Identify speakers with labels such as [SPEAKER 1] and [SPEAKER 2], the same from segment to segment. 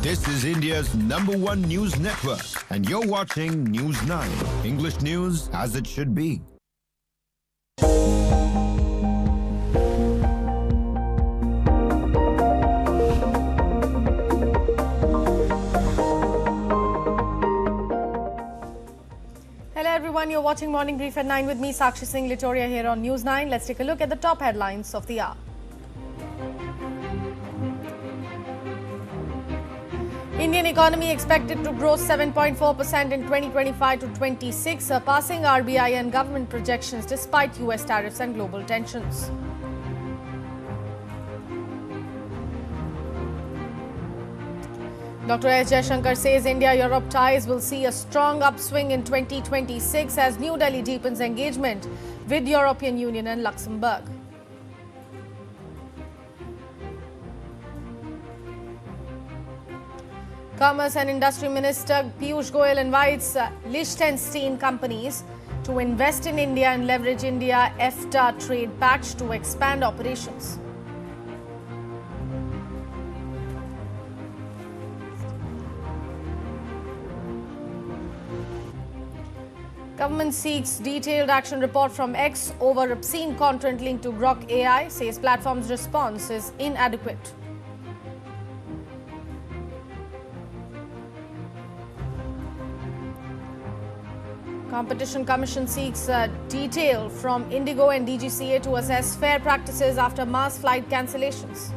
[SPEAKER 1] This is India's #1 news network, and you're watching News9, English news as it should be.
[SPEAKER 2] Hello everyone, you're watching Morning Brief at 9 with me, Sakshi Singh Litoria here on News9. Let's take a look at the top headlines of the hour. Indian economy expected to grow 7.4% in 2025 to 26, surpassing RBI and government projections despite US tariffs and global tensions. Dr. S. Jaishankar says India-Europe ties will see a strong upswing in 2026 as New Delhi deepens engagement with European Union and Luxembourg. Commerce and Industry Minister Piyush Goyal invites Liechtenstein companies to invest in India and leverage India-EFTA trade pact to expand operations. Government seeks detailed action report from X over obscene content linked to Grok AI, says platform's response is inadequate. Competition Commission seeks detail from IndiGo and DGCA to assess fair practices after mass flight cancellations.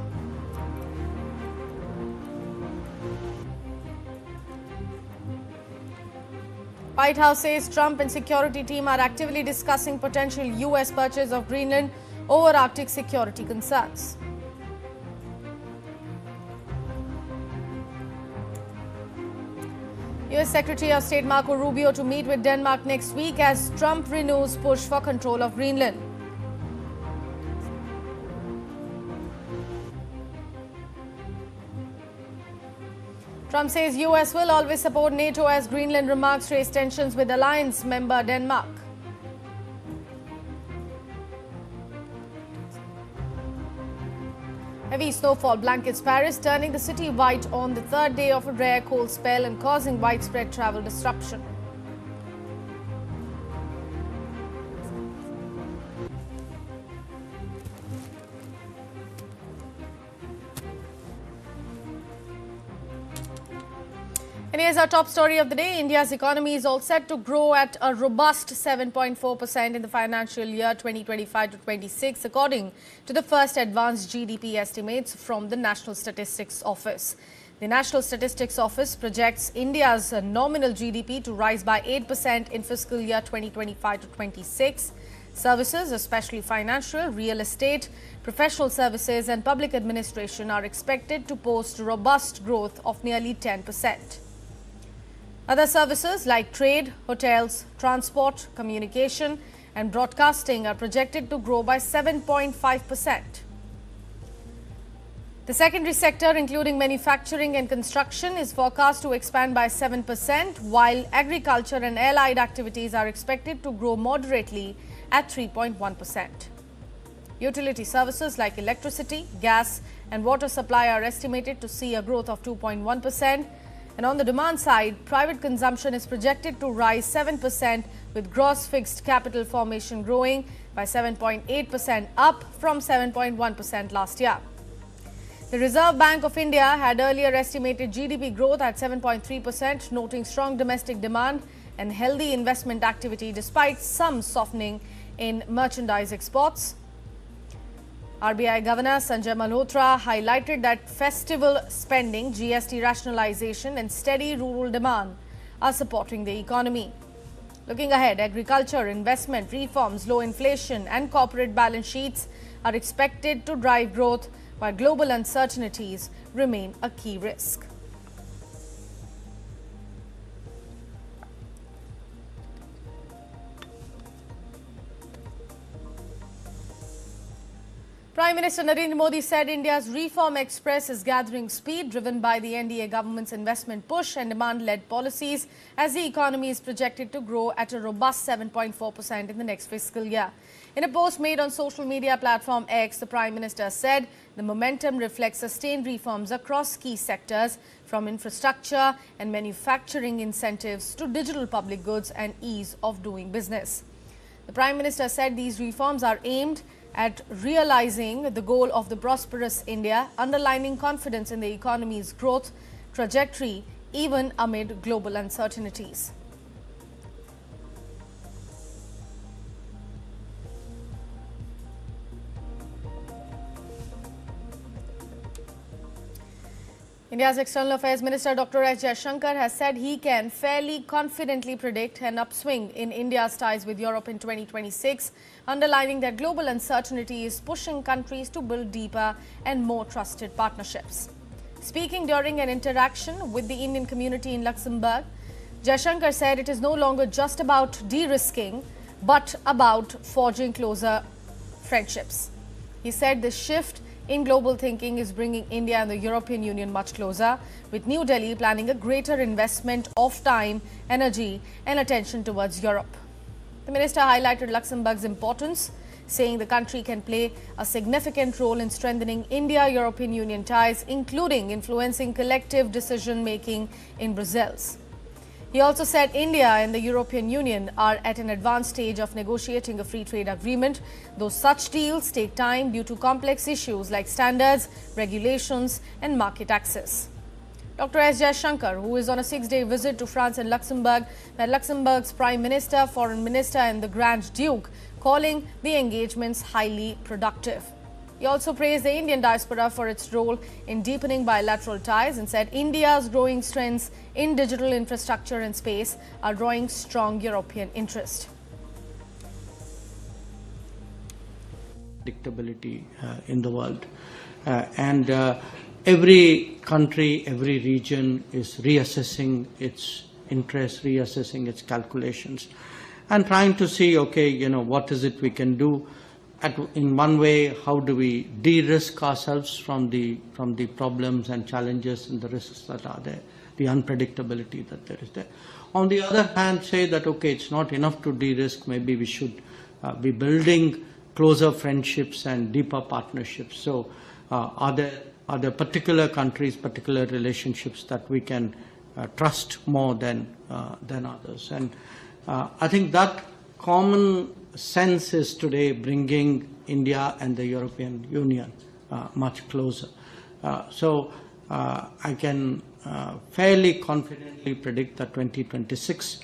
[SPEAKER 2] White House says Trump and security team are actively discussing potential US purchase of Greenland over Arctic security concerns. US Secretary of State Marco Rubio to meet with Denmark next week as Trump renews push for control of Greenland. Trump says US will always support NATO as Greenland remarks raise tensions with alliance member Denmark. Heavy snowfall blankets Paris, turning the city white on the third day of a rare cold spell and causing widespread travel disruption. And here's our top story of the day. India's economy is all set to grow at a robust 7.4% in the financial year 2025 to 26, according to the first advanced GDP estimates from the National Statistics Office. The National Statistics Office projects India's nominal GDP to rise by 8% in fiscal year 2025 to 26. Services, especially financial, real estate, professional services and public administration are expected to post robust growth of nearly 10%. Other services like trade, hotels, transport, communication and broadcasting are projected to grow by 7.5%. The secondary sector, including manufacturing and construction, is forecast to expand by 7%, while agriculture and allied activities are expected to grow moderately at 3.1%. Utility services like electricity, gas and water supply are estimated to see a growth of 2.1%. And on the demand side, private consumption is projected to rise 7%, with gross fixed capital formation growing by 7.8%, up from 7.1% last year. The Reserve Bank of India had earlier estimated GDP growth at 7.3%, noting strong domestic demand and healthy investment activity despite some softening in merchandise exports. RBI Governor Sanjay Malhotra highlighted that festival spending, GST rationalization and steady rural demand are supporting the economy. Looking ahead, agriculture, investment, reforms, low inflation and corporate balance sheets are expected to drive growth, while global uncertainties remain a key risk. Prime Minister Narendra Modi said India's reform express is gathering speed, driven by the NDA government's investment push and demand-led policies, as the economy is projected to grow at a robust 7.4% in the next fiscal year. In a post made on social media platform X, the Prime Minister said the momentum reflects sustained reforms across key sectors, from infrastructure and manufacturing incentives to digital public goods and ease of doing business. The Prime Minister said these reforms are aimed at realizing the goal of the prosperous India, underlining confidence in the economy's growth trajectory even amid global uncertainties. India's External Affairs Minister Dr. Jaishankar has said he can fairly confidently predict an upswing in India's ties with Europe in 2026, underlining that global uncertainty is pushing countries to build deeper and more trusted partnerships. Speaking during an interaction with the Indian community in Luxembourg, Jaishankar said it is no longer just about de-risking, but about forging closer friendships. He said this shift in global thinking is bringing India and the European Union much closer, with New Delhi planning a greater investment of time, energy and attention towards Europe. The minister highlighted Luxembourg's importance, saying the country can play a significant role in strengthening India-European Union ties, including influencing collective decision-making in Brussels. He also said India and the European Union are at an advanced stage of negotiating a free trade agreement, though such deals take time due to complex issues like standards, regulations and market access. Dr. S. Jaishankar, who is on a 6-day visit to France and Luxembourg, met Luxembourg's Prime Minister, Foreign Minister and the Grand Duke, calling the engagements highly productive. He also praised the Indian diaspora for its role in deepening bilateral ties and said India's growing strengths in digital infrastructure and space are drawing strong European interest.
[SPEAKER 3] Predictability in the world. Every country, every region is reassessing its interests, reassessing its calculations and trying to see, okay, what is it we can do. In one way, how do we de-risk ourselves from the problems and challenges and the risks that are there, the unpredictability that there is there. On the other hand, say that, okay, it's not enough to de-risk, maybe we should be building closer friendships and deeper partnerships. So are there particular countries, particular relationships that we can trust more than others? And I think that common sense is today bringing India and the European Union much closer. So I can fairly confidently predict that 2026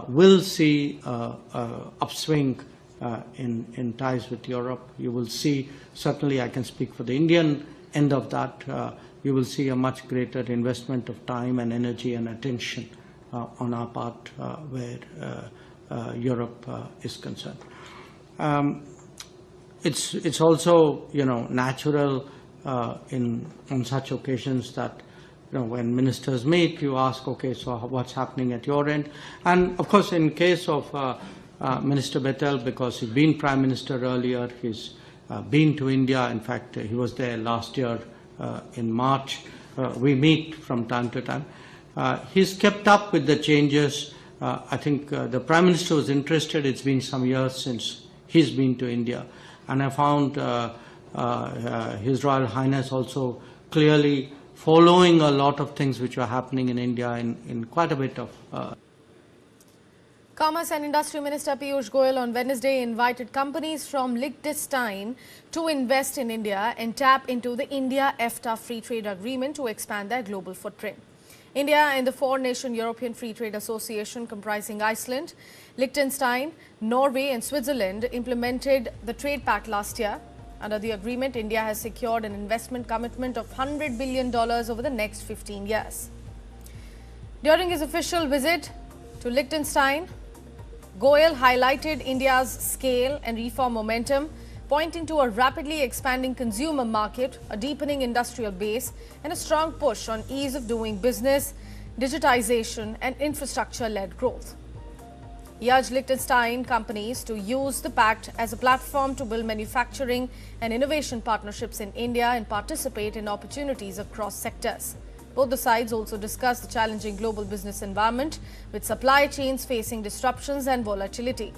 [SPEAKER 3] will see upswing in ties with Europe. You will see, certainly I can speak for the Indian end of that, you will see a much greater investment of time and energy and attention on our part where Europe is concerned. It's also natural on such occasions that when ministers meet, you ask, okay, so what's happening at your end? And of course, in case of Minister Betel, because he's been Prime Minister earlier, he's been to India. In fact, he was there last year in March. We meet from time to time. He's kept up with the changes. I think the Prime Minister was interested. It's been some years since he's been to India. And I found His Royal Highness also clearly following a lot of things which were happening in India in quite a bit of...
[SPEAKER 2] Commerce and Industry Minister Piyush Goyal on Wednesday invited companies from Liechtenstein to invest in India and tap into the India-EFTA free trade agreement to expand their global footprint. India and the four-nation European Free Trade Association comprising Iceland, Liechtenstein, Norway and Switzerland implemented the trade pact last year. Under the agreement, India has secured an investment commitment of $100 billion over the next 15 years. During his official visit to Liechtenstein, Goyal highlighted India's scale and reform momentum, pointing to a rapidly expanding consumer market, a deepening industrial base, and a strong push on ease of doing business, digitization, and infrastructure-led growth. He urged Liechtenstein companies to use the pact as a platform to build manufacturing and innovation partnerships in India and participate in opportunities across sectors. Both the sides also discussed the challenging global business environment with supply chains facing disruptions and volatility.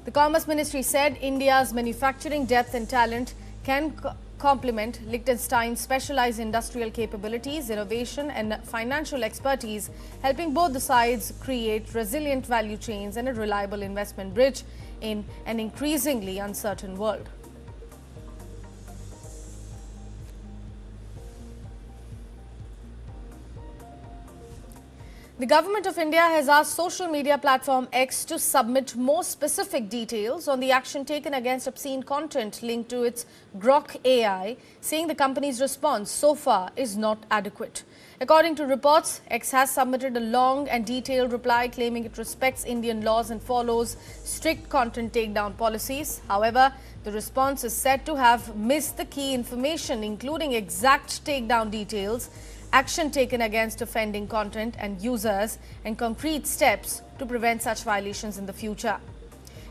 [SPEAKER 2] The Commerce Ministry said India's manufacturing depth and talent can complement Liechtenstein's specialized industrial capabilities, innovation and financial expertise, helping both the sides create resilient value chains and a reliable investment bridge in an increasingly uncertain world. The Government of India has asked social media platform X to submit more specific details on the action taken against obscene content linked to its Grok AI, saying the company's response so far is not adequate. According to reports, X has submitted a long and detailed reply claiming it respects Indian laws and follows strict content takedown policies. However, the response is said to have missed the key information, including exact takedown details, action taken against offending content and users, and concrete steps to prevent such violations in the future.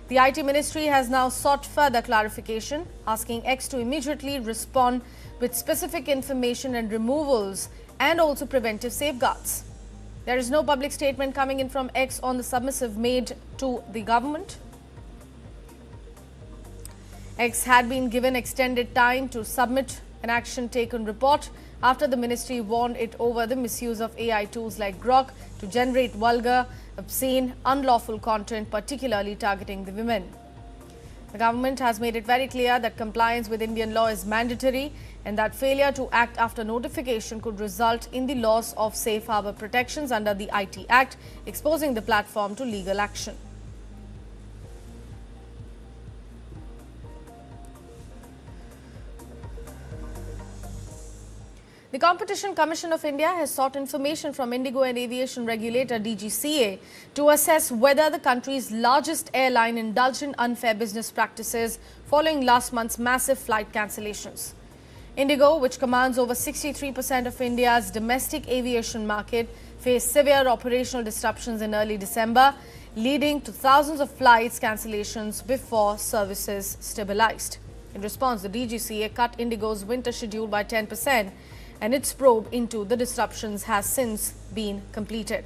[SPEAKER 2] The IT Ministry has now sought further clarification, asking X to immediately respond with specific information and removals and also preventive safeguards. There is no public statement coming in from X on the submissive made to the government. X had been given extended time to submit an action taken report after the ministry warned it over the misuse of AI tools like Grok to generate vulgar, obscene, unlawful content, particularly targeting the women. The government has made it very clear that compliance with Indian law is mandatory and that failure to act after notification could result in the loss of safe harbor protections under the IT Act, exposing the platform to legal action. The Competition Commission of India has sought information from IndiGo and Aviation regulator DGCA to assess whether the country's largest airline indulged in unfair business practices following last month's massive flight cancellations. IndiGo, which commands over 63% of India's domestic aviation market, faced severe operational disruptions in early December, leading to thousands of flights cancellations before services stabilized. In response, the DGCA cut IndiGo's winter schedule by 10%. And its probe into the disruptions has since been completed.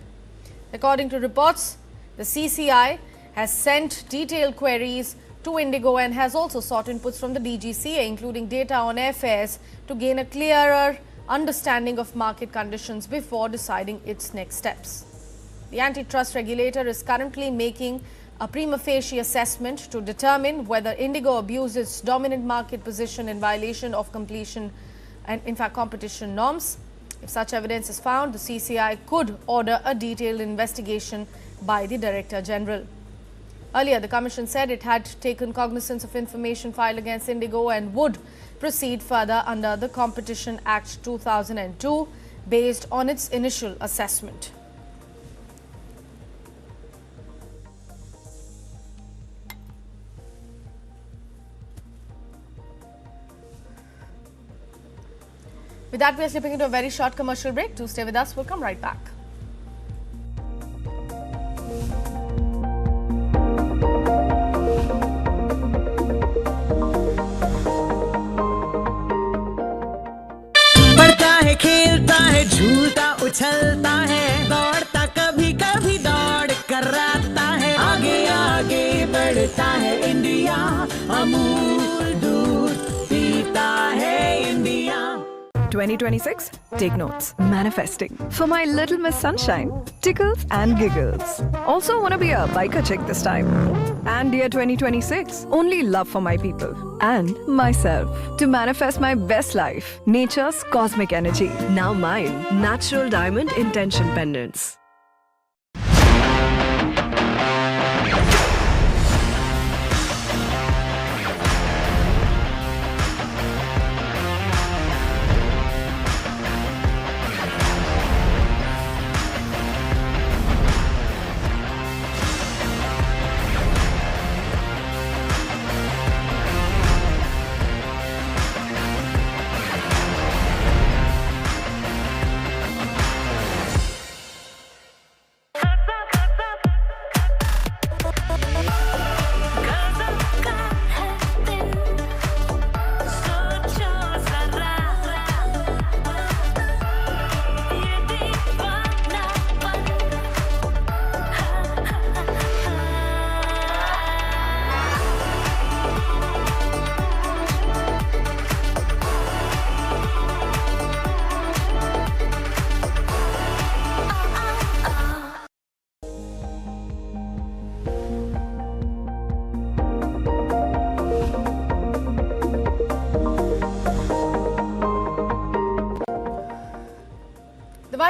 [SPEAKER 2] According to reports, the CCI has sent detailed queries to IndiGo and has also sought inputs from the DGCA, including data on airfares, to gain a clearer understanding of market conditions before deciding its next steps. The antitrust regulator is currently making a prima facie assessment to determine whether IndiGo abused its dominant market position in violation of competition norms. If such evidence is found, the CCI could order a detailed investigation by the Director General. Earlier, the Commission said it had taken cognizance of information filed against IndiGo and would proceed further under the Competition Act 2002 based on its initial assessment. With that, we are slipping into a very short commercial break. Do stay with us. We'll come right back.
[SPEAKER 4] बढ़ता है, खेलता है, झूलता उछलता है, दौड़ता कभी कभी दौड़ कराता है, आगे आगे बढ़ता है इंडिया, अमूल दूध पीता है India.
[SPEAKER 5] 2026, take notes. Manifesting. For my little Miss Sunshine, tickles and giggles. Also wanna be a biker chick this time. And dear 2026, only love for my people and myself. To manifest my best life, nature's cosmic energy.
[SPEAKER 6] Now mine, natural diamond intention pendants.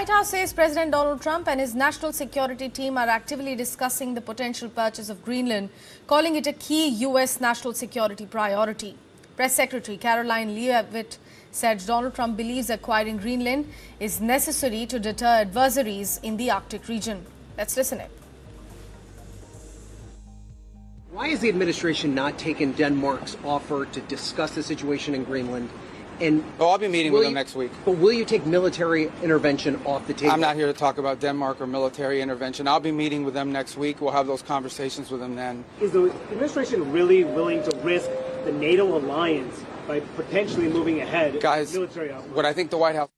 [SPEAKER 2] White House says President Donald Trump and his national security team are actively discussing the potential purchase of Greenland, calling it a key U.S. national security priority. Press Secretary Caroline Leavitt said Donald Trump believes acquiring Greenland is necessary to deter adversaries in the Arctic region. Let's listen in.
[SPEAKER 7] Why is the administration not taking Denmark's offer to discuss the situation in Greenland? And
[SPEAKER 8] I'll be meeting with them next week.
[SPEAKER 7] But will you take military intervention off the table?
[SPEAKER 8] I'm not here to talk about Denmark or military intervention. I'll be meeting with them next week. We'll have those conversations with them then.
[SPEAKER 9] Is the administration really willing to risk the NATO alliance by potentially moving ahead?
[SPEAKER 8] Guys,
[SPEAKER 9] military outlook?
[SPEAKER 8] what I think the White House...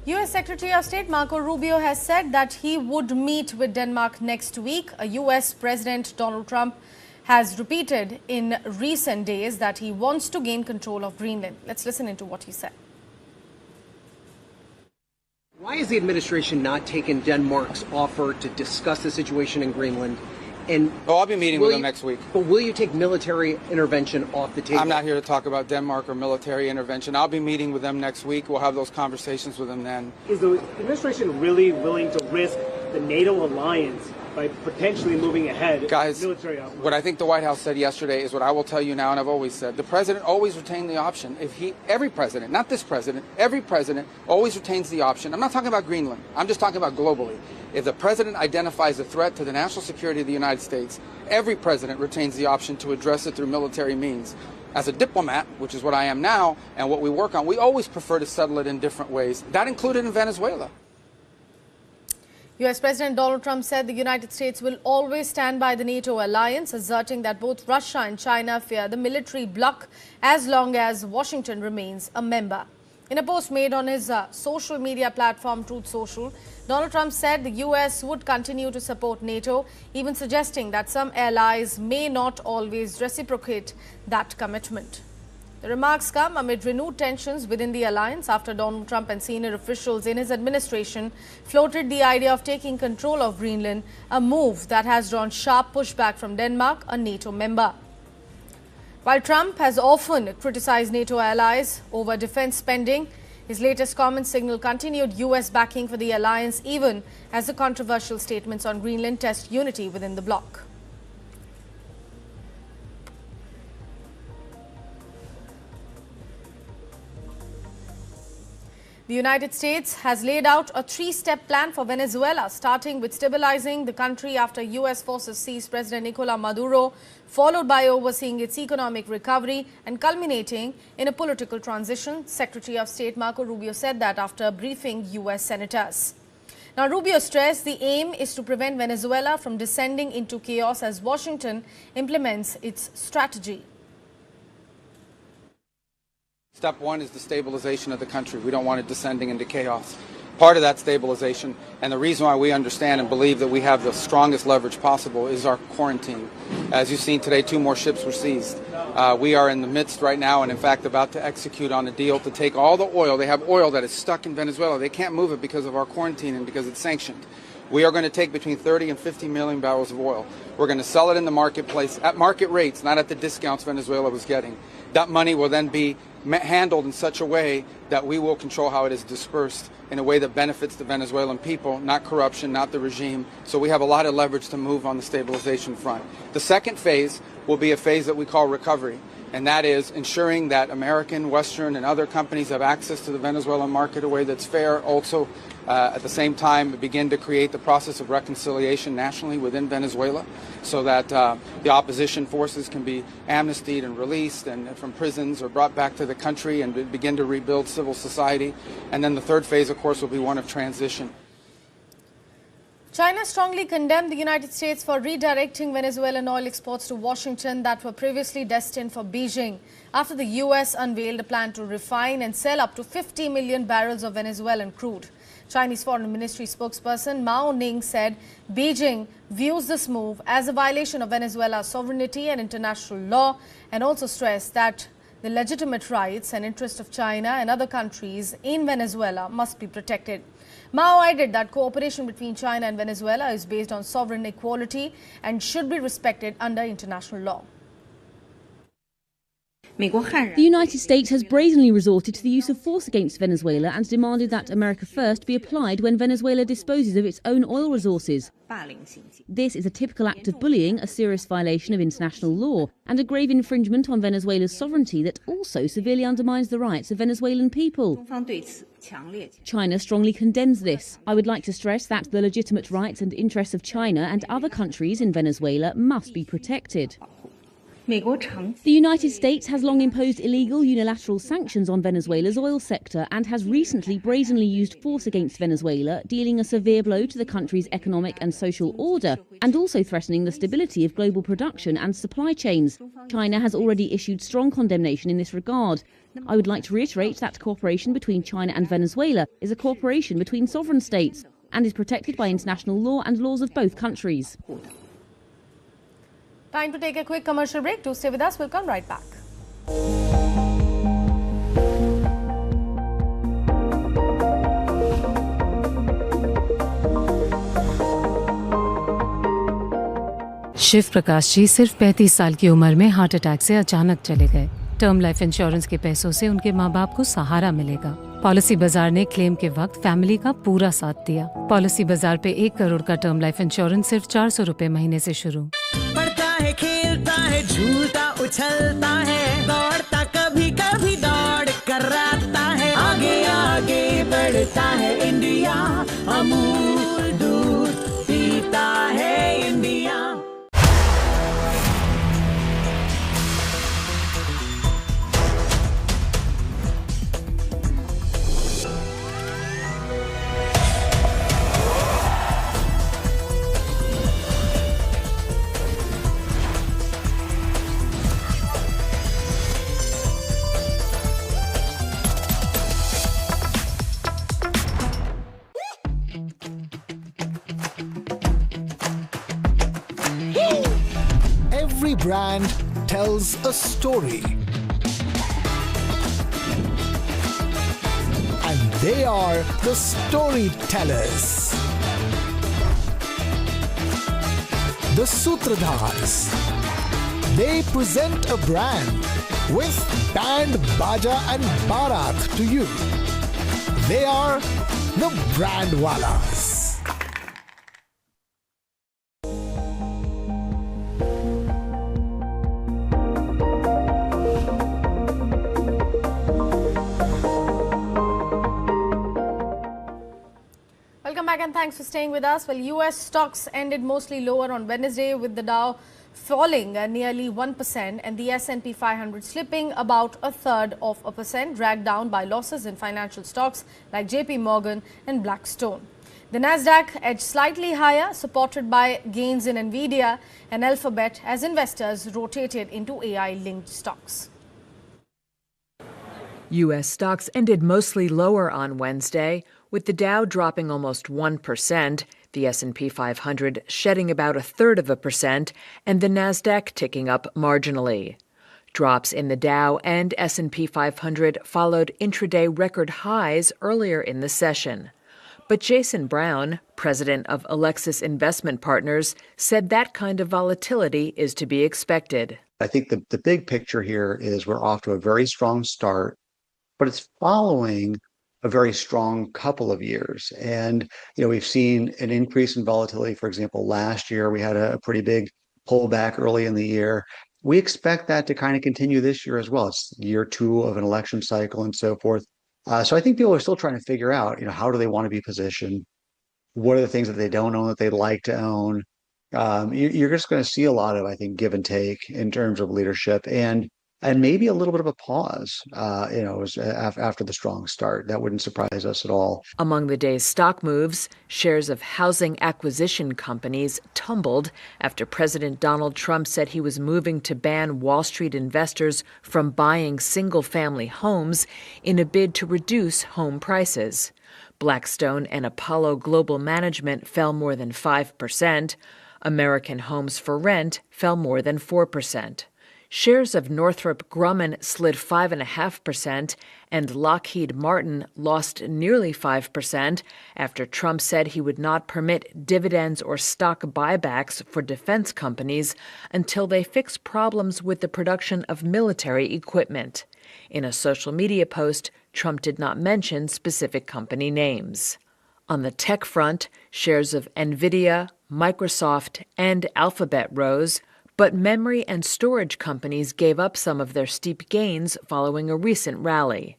[SPEAKER 2] U.S. Secretary of State Marco Rubio has said that he would meet with Denmark next week. U.S. President Donald Trump has repeated in recent days that he wants to gain control of Greenland. Let's listen into what he said.
[SPEAKER 7] Why is the administration not taking Denmark's offer to discuss the situation in Greenland? And
[SPEAKER 8] I'll be meeting with them next week.
[SPEAKER 7] But will you take military intervention off the table?
[SPEAKER 8] I'm not here to talk about Denmark or military intervention. I'll be meeting with them next week. We'll have those conversations with them then.
[SPEAKER 9] Is the administration really willing to risk the NATO alliance by potentially moving ahead?
[SPEAKER 8] Guys,
[SPEAKER 9] military outlook?
[SPEAKER 8] what I think the White House said yesterday is what I will tell you now, and I've always said. The president always retained the option. Every president, not this president, every president always retains the option. I'm not talking about Greenland. I'm just talking about globally. If the president identifies a threat to the national security of the United States, every president retains the option to address it through military means. As a diplomat, which is what I am now, and what we work on, we always prefer to settle it in different ways. That included in Venezuela.
[SPEAKER 2] U.S. President Donald Trump said the United States will always stand by the NATO alliance, asserting that both Russia and China fear the military bloc as long as Washington remains a member. In a post made on his social media platform Truth Social, Donald Trump said the U.S. would continue to support NATO, even suggesting that some allies may not always reciprocate that commitment. The remarks come amid renewed tensions within the alliance after Donald Trump and senior officials in his administration floated the idea of taking control of Greenland, a move that has drawn sharp pushback from Denmark, a NATO member. While Trump has often criticized NATO allies over defense spending, his latest comments signal continued U.S. backing for the alliance, even as the controversial statements on Greenland test unity within the bloc. The United States has laid out a three-step plan for Venezuela, starting with stabilizing the country after U.S. forces seized President Nicolas Maduro, followed by overseeing its economic recovery and culminating in a political transition. Secretary of State Marco Rubio said that after briefing U.S. senators. Now, Rubio stressed the aim is to prevent Venezuela from descending into chaos as Washington implements its strategy.
[SPEAKER 8] Step one is the stabilization of the country. We don't want it descending into chaos. Part of that stabilization, and the reason why we understand and believe that we have the strongest leverage possible, is our quarantine. As you've seen today, 2 more ships were seized. We are in the midst right now and in fact about to execute on a deal to take all the oil. They have oil that is stuck in Venezuela. They can't move it because of our quarantine and because it's sanctioned. We are going to take between 30 and 50 million barrels of oil. We're going to sell it in the marketplace at market rates, not at the discounts Venezuela was getting. That money will then be handled in such a way that we will control how it is dispersed in a way that benefits the Venezuelan people, not corruption, not the regime. So we have a lot of leverage to move on the stabilization front. The second phase will be a phase that we call recovery, and that is ensuring that American, Western, and other companies have access to the Venezuelan market in a way that's fair. Also, at the same time, begin to create the process of reconciliation nationally within Venezuela so that the opposition forces can be amnestied and released and from prisons or brought back to the country and begin to rebuild civil society. And then the third phase, of course, will be one of transition.
[SPEAKER 2] China strongly condemned the United States for redirecting Venezuelan oil exports to Washington that were previously destined for Beijing after the U.S. unveiled a plan to refine and sell up to 50 million barrels of Venezuelan crude. Chinese Foreign Ministry spokesperson Mao Ning said Beijing views this move as a violation of Venezuela's sovereignty and international law, and also stressed that the legitimate rights and interests of China and other countries in Venezuela must be protected. Mao added that cooperation between China and Venezuela is based on sovereign equality and should be respected under international law.
[SPEAKER 10] The United States has brazenly resorted to the use of force against Venezuela and demanded that America First be applied when Venezuela disposes of its own oil resources. This is a typical act of bullying, a serious violation of international law, and a grave infringement on Venezuela's sovereignty that also severely undermines the rights of Venezuelan people. China strongly condemns this. I would like to stress that the legitimate rights and interests of China and other countries in Venezuela must be protected. The United States has long imposed illegal unilateral sanctions on Venezuela's oil sector and has recently brazenly used force against Venezuela, dealing a severe blow to the country's economic and social order and also threatening the stability of global production and supply chains. China has already issued strong condemnation in this regard. I would like to reiterate that cooperation between China and Venezuela is a cooperation between sovereign states and is protected by international law and laws of both countries.
[SPEAKER 2] Time to take a quick commercial break. Do stay with us. We'll come right back.
[SPEAKER 11] Shiv Prakash ji सिर्फ 35 साल की उम्र में heart attack से अचानक चले गए। Term life insurance के पैसों से उनके माँ बाप को सहारा मिलेगा। पॉलिसी बाजार ने क्लेम के वक्त फैमिली का पूरा साथ दिया। पॉलिसी बाजार पे 1 करोड़ का टर्म लाइफ इंश्योरेंस सिर्फ 400 रुपए महीने से शुरू।
[SPEAKER 4] पढ़ता है, खेलता है, झूलता उछलता है, दौड़ता कभी कभी दौड़ कराता है, आगे आगे बढ़ता है इंडिया, अमूल दूध पीता है India.
[SPEAKER 12] Every brand tells a story. And they are the storytellers. The Sutradhars. They present a brand with band, baja and barat to you. They are the Brandwalas.
[SPEAKER 2] Welcome back and thanks for staying with us. Well, US stocks ended mostly lower on Wednesday with the Dow falling nearly 1% and the S&P 500 slipping about 1/3%, dragged down by losses in financial stocks like JP Morgan and Blackstone. The Nasdaq edged slightly higher, supported by gains in Nvidia and Alphabet as investors rotated into AI-linked stocks.
[SPEAKER 13] U.S. stocks ended mostly lower on Wednesday, with the Dow dropping almost 1%, the S&P 500 shedding about 1/3%, and the Nasdaq ticking up marginally. Drops in the Dow and S&P 500 followed intraday record highs earlier in the session. But Jason Brown, president of Alexis Investment Partners, said that kind of volatility is to be expected.
[SPEAKER 14] I think the big picture here is we're off to a very strong start, but it's following a very strong couple of years. And, we've seen an increase in volatility. For example, last year we had a pretty big pullback early in the year. We expect that to kind of continue this year as well. It's year 2 of an election cycle and so forth. So I think people are still trying to figure out, how do they want to be positioned? What are the things that they don't own that they'd like to own? You're just going to see a lot of, I think, give and take in terms of leadership and maybe a little bit of a pause, after the strong start. That wouldn't surprise us at all.
[SPEAKER 13] Among the day's stock moves, shares of housing acquisition companies tumbled after President Donald Trump said he was moving to ban Wall Street investors from buying single-family homes in a bid to reduce home prices. Blackstone and Apollo Global Management fell more than 5%. American Homes for Rent fell more than 4%. Shares of Northrop Grumman slid 5.5%, and Lockheed Martin lost nearly 5% after Trump said he would not permit dividends or stock buybacks for defense companies until they fix problems with the production of military equipment. In a social media post, Trump did not mention specific company names. On the tech front, shares of Nvidia, Microsoft, and Alphabet rose, but memory and storage companies gave up some of their steep gains following a recent rally.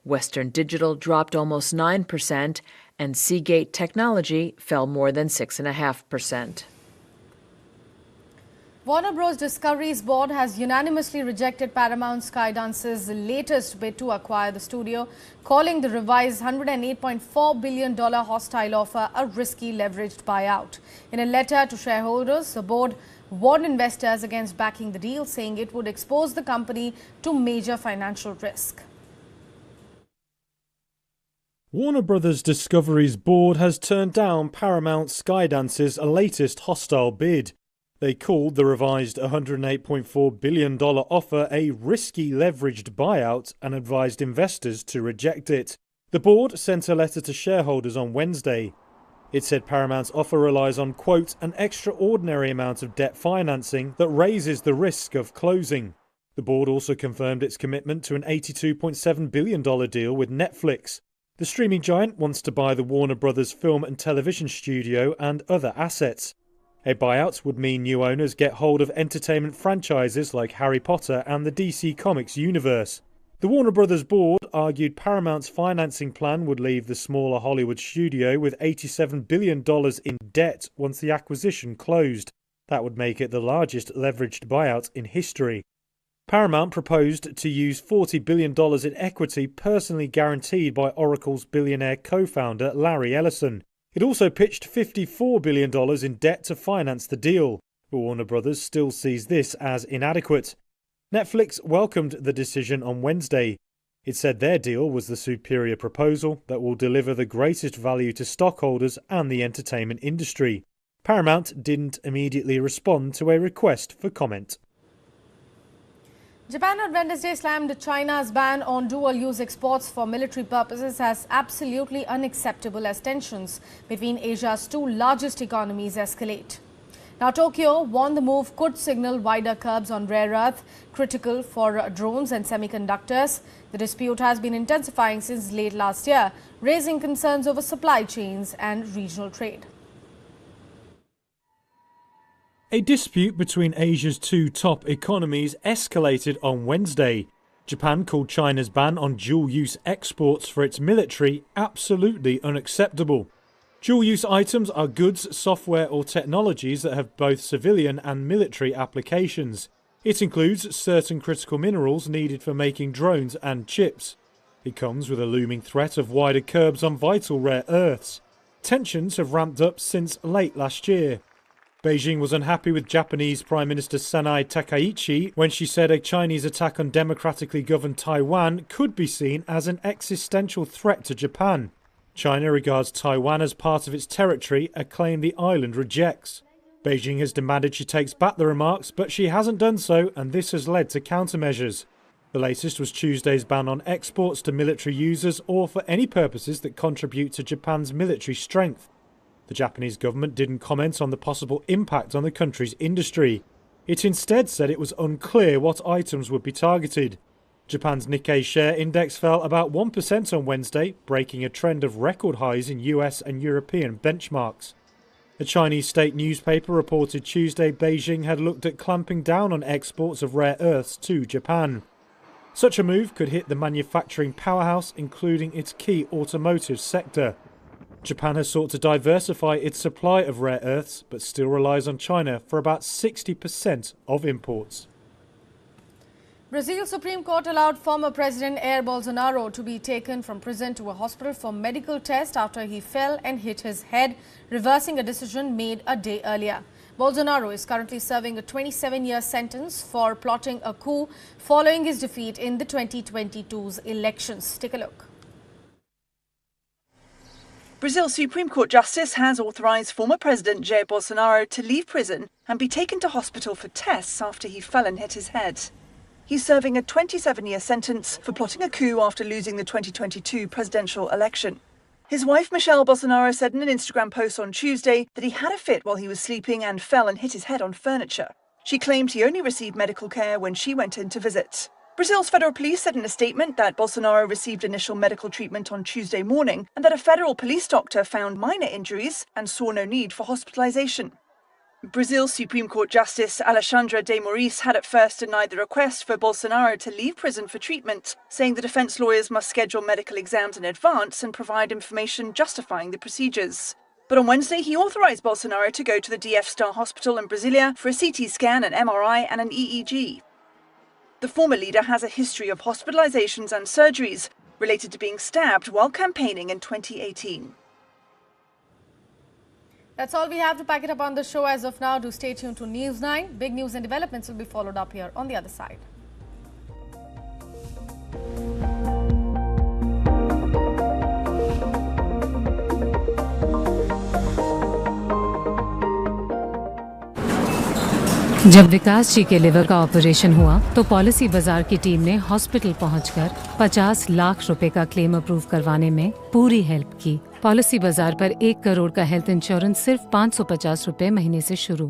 [SPEAKER 13] Western Digital dropped almost 9%, and Seagate Technology fell more than 6.5%.
[SPEAKER 2] Warner Bros. Discovery's board has unanimously rejected Paramount Skydance's latest bid to acquire the studio, calling the revised $108.4 billion hostile offer a risky leveraged buyout. In a letter to shareholders, the board warned investors against backing the deal, saying it would expose the company to major financial risk.
[SPEAKER 15] Warner Bros. Discovery's board has turned down Paramount Skydance's latest hostile bid. They called the revised $108.4 billion offer a risky leveraged buyout and advised investors to reject it. The board sent a letter to shareholders on Wednesday. It said Paramount's offer relies on, quote, an extraordinary amount of debt financing that raises the risk of closing. The board also confirmed its commitment to an $82.7 billion deal with Netflix. The streaming giant wants to buy the Warner Bros. Film and television studio and other assets. A buyout would mean new owners get hold of entertainment franchises like Harry Potter and the DC Comics universe. The Warner Bros. Board argued Paramount's financing plan would leave the smaller Hollywood studio with $87 billion in debt once the acquisition closed. That would make it the largest leveraged buyout in history. Paramount proposed to use $40 billion in equity personally guaranteed by Oracle's billionaire co-founder Larry Ellison. It also pitched $54 billion in debt to finance the deal, but Warner Bros. Still sees this as inadequate. Netflix welcomed the decision on Wednesday. It said their deal was the superior proposal that will deliver the greatest value to stockholders and the entertainment industry. Paramount didn't immediately respond to a request for comment.
[SPEAKER 2] Japan on Wednesday slammed China's ban on dual-use exports for military purposes as absolutely unacceptable as tensions between Asia's two largest economies escalate. Now, Tokyo warned the move could signal wider curbs on rare earth, critical for drones and semiconductors. The dispute has been intensifying since late last year, raising concerns over supply chains and regional trade.
[SPEAKER 15] A dispute between Asia's two top economies escalated on Wednesday. Japan called China's ban on dual-use exports for its military absolutely unacceptable. Dual-use items are goods, software or technologies that have both civilian and military applications. It includes certain critical minerals needed for making drones and chips. It comes with a looming threat of wider curbs on vital rare earths. Tensions have ramped up since late last year. Beijing was unhappy with Japanese Prime Minister Sanae Takaichi when she said a Chinese attack on democratically governed Taiwan could be seen as an existential threat to Japan. China regards Taiwan as part of its territory, a claim the island rejects. Beijing has demanded she takes back the remarks, but she hasn't done so, and this has led to countermeasures. The latest was Tuesday's ban on exports to military users or for any purposes that contribute to Japan's military strength. The Japanese government didn't comment on the possible impact on the country's industry. It instead said it was unclear what items would be targeted. Japan's Nikkei share index fell about 1% on Wednesday, breaking a trend of record highs in US and European benchmarks. A Chinese state newspaper reported Tuesday Beijing had looked at clamping down on exports of rare earths to Japan. Such a move could hit the manufacturing powerhouse, including its key automotive sector. Japan has sought to diversify its supply of rare earths, but still relies on China for about 60% of imports.
[SPEAKER 2] Brazil's Supreme Court allowed former President Jair Bolsonaro to be taken from prison to a hospital for medical test after he fell and hit his head, reversing a decision made a day earlier. Bolsonaro is currently serving a 27-year sentence for plotting a coup following his defeat in the 2022's elections. Take a look.
[SPEAKER 16] Brazil Supreme Court Justice has authorized former President Jair Bolsonaro to leave prison and be taken to hospital for tests after he fell and hit his head. He's serving a 27-year sentence for plotting a coup after losing the 2022 presidential election. His wife, Michelle Bolsonaro, said in an Instagram post on Tuesday that he had a fit while he was sleeping and fell and hit his head on furniture. She claimed he only received medical care when she went in to visit. Brazil's federal police said in a statement that Bolsonaro received initial medical treatment on Tuesday morning and that a federal police doctor found minor injuries and saw no need for hospitalization. Brazil's Supreme Court Justice Alexandra de Moraes had at first denied the request for Bolsonaro to leave prison for treatment, saying the defense lawyers must schedule medical exams in advance and provide information justifying the procedures. But on Wednesday, he authorized Bolsonaro to go to the DF Star Hospital in Brasilia for a CT scan, an MRI and an EEG. The former leader has a history of hospitalizations and surgeries related to being stabbed while campaigning in 2018.
[SPEAKER 2] That's all we have to pack it up on the show as of now. Do stay tuned to News9. Big news and developments will be followed up here on the other side.
[SPEAKER 11] जब विकास जी के liver का operation हुआ तो policy बाजार की team ने hospital पहुंचकर 50 लाख रुपए का क्लेम अप्रूव करवाने में पूरी हेल्प की। पॉलिसी बाजार पर 1 करोड़ का हेल्थ इंश्योरेंस सिर्फ 550 रुपए महीने से शुरू।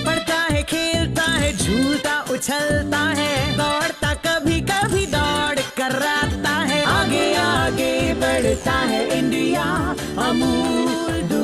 [SPEAKER 4] पढ़ता है, खेलता है, झूलता उछलता है, दौड़ता कभी कभी दौड़ कराता है, आगे आगे बढ़ता है इंडिया, अमूल।